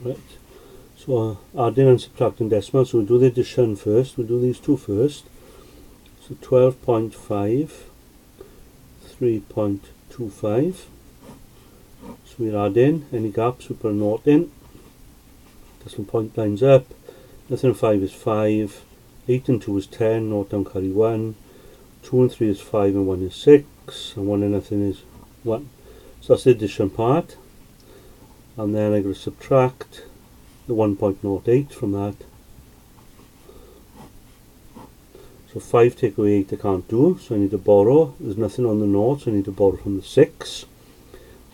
Right. So adding and subtracting decimals, so we'll do the addition first. We'll do these two first. So 12.5, 3.25. So we'll add in any gaps, we put a naught in. Decimal point lines up. Nothing and 5 is 5. 8 and 2 is 10. Naught down carry 1. 2 and 3 is 5 and 1 is 6. And 1 and nothing is 1. So that's the addition part. And then I'm going to subtract the 1.08 from that. So 5 take away 8 I can't do, so I need to borrow. There's nothing on the naught, so I need to borrow from the 6. So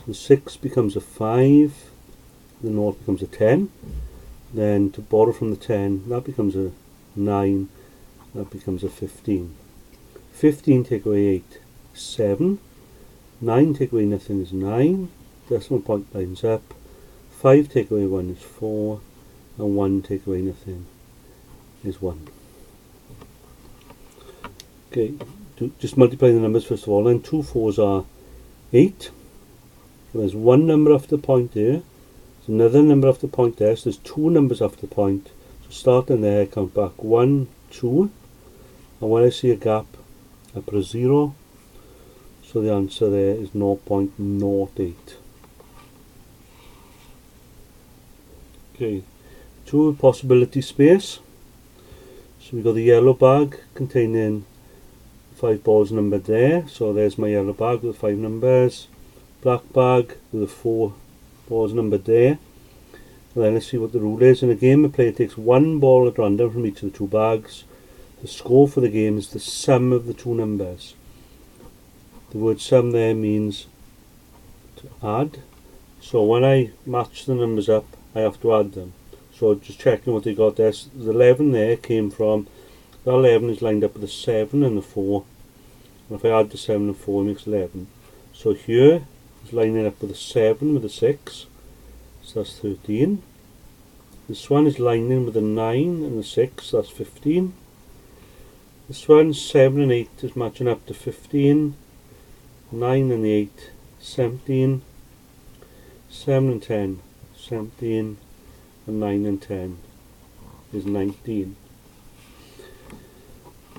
the 6 becomes a 5, the naught becomes a 10. Then to borrow from the 10, that becomes a 9, that becomes a 15. 15 take away 8, 7. 9 take away nothing is 9. Decimal point lines up. 5 take away 1 is 4. And 1 take away nothing is 1. Okay, just multiply the numbers first of all, and 2 4s are 8. So there's one number after the point there, there's another number after the point there, so there's two numbers after the point. So starting there, count back 1, 2, and when I see a gap, I put a 0, so the answer there is 0.08. Okay, to possibility space. So we've got the yellow bag containing 5 balls numbered there, so there's my yellow bag with 5 numbers. Black bag with the 4 balls numbered there. And then let's see what the rule is. In a game, the player takes 1 ball at random from each of the 2 bags. The score for the game is the sum of the 2 numbers. The word sum there means to add. So when I match the numbers up, I have to add them. So just checking what they got there. The 11 there came from, that 11 is lined up with the 7 and the 4. And if I add the 7 and 4, it makes 11. So here is lining up with the 7 with the 6. So that's 13. This one is lining with the 9 and the 6. That's 15. This one, 7 and 8 is matching up to 15. 9 and the 8, 17. 7 and 10, 17. And 9 and 10 is 19.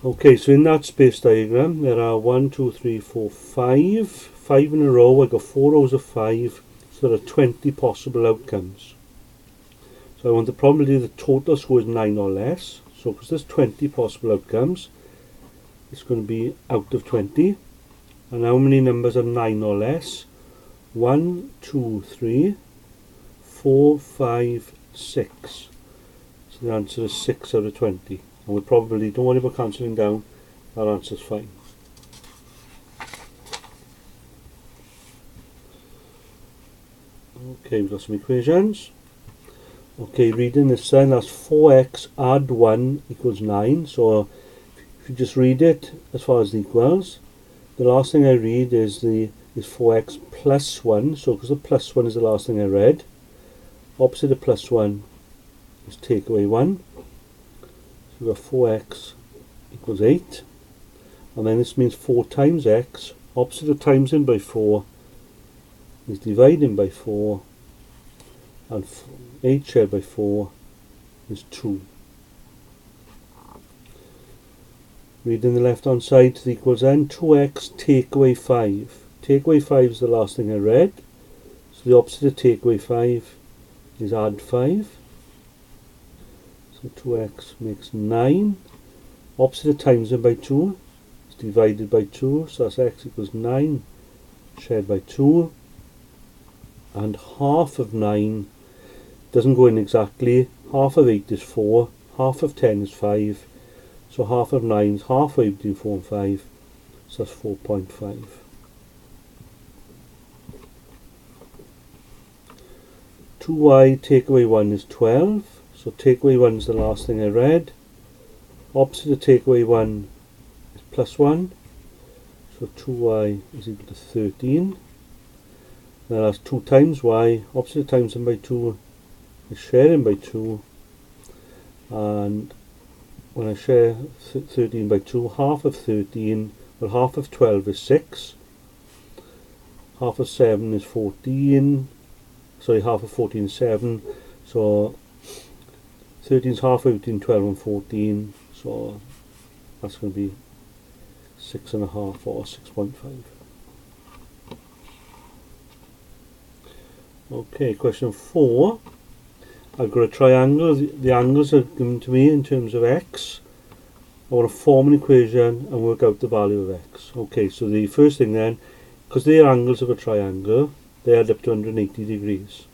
Okay, so in that space diagram there are 1, 2, 3, 4, 5 in a row. I got 4 rows of 5, so there are 20 possible outcomes. So I want the probability the total score is 9 or less. So because there's 20 possible outcomes, it's going to be out of 20. And how many numbers are 9 or less? 1, 2, 3, 4, 5, 6. So the answer is 6 out of 20. And we probably, don't worry about cancelling down, that answer is fine. Okay, we've got some equations. Okay, reading this then, that's 4x add 1 equals 9. So if you just read it as far as the equals, the last thing I read is 4x plus 1. So because the plus 1 is the last thing I read, opposite of plus 1 is take away 1. So we've got 4x equals 8. And then this means 4 times x. Opposite of timesing by 4 is dividing by 4. And 8 shared by 4 is 2. Reading the left hand side to the equals n, 2x take away 5. Take away 5 is the last thing I read. So the opposite of take away 5 is add 5. So 2x makes 9. Opposite of times by 2 is divided by 2. So that's x equals 9 shared by 2. And half of 9 doesn't go in exactly. Half of 8 is 4. Half of 10 is 5. So half of 9 is halfway between 4 and 5. So that's 4.5. Two y take away 1 is 12. So take away 1 is the last thing I read. Opposite of take away 1 is plus 1. So 2y is equal to 13. Now that's 2 times y. Opposite of times by 2 is sharing by 2. And when I share 13 by 2, half of 13, well, half of 12 is 6. Half of 7 is 14. Sorry, half of 14 is 7. So 13 is halfway between 12 and 14, so that's going to be 6.5 or 6.5. Okay, question 4. I've got a triangle. The angles are given to me in terms of x. I want to form an equation and work out the value of x. Okay, so the first thing then, because they are angles of a triangle, they add up to 180 degrees.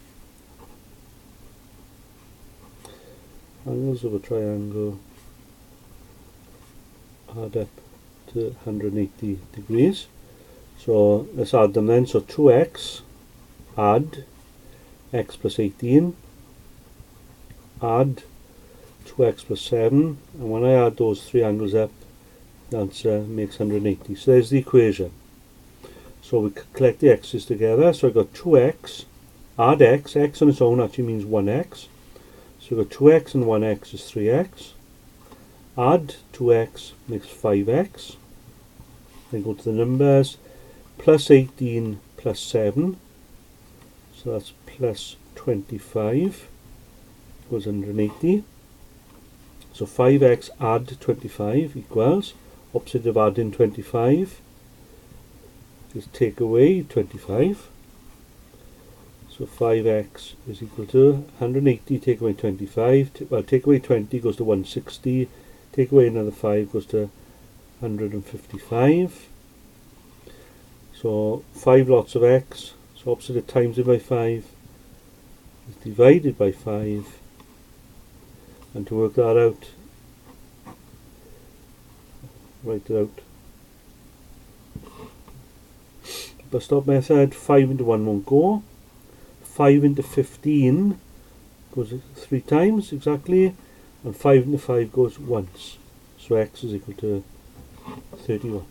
Angles of a triangle add up to 180 degrees. So let's add them then. So 2x, add x plus 18, add 2x plus 7, and when I add those three angles up, the answer makes 180. So there's the equation. So we collect the x's together. So I've got 2x, add x, x on its own actually means 1x. So we've got 2x and 1x is 3x. Add 2x makes 5x. Then go to the numbers. Plus 18 plus 7. So that's plus 25 equals 180. So 5x add 25 equals, opposite of adding 25 is take away 25. So 5x is equal to 180 take away 25. Well, take away 20 goes to 160. Take away another 5 goes to 155. So 5 lots of x. So opposite of times it by 5 is divided by 5. And to work that out, write it out. Bus stop method, 5 into 1 won't go. 5 into 15 goes 3 times exactly, and 5 into 5 goes once. So x is equal to 31.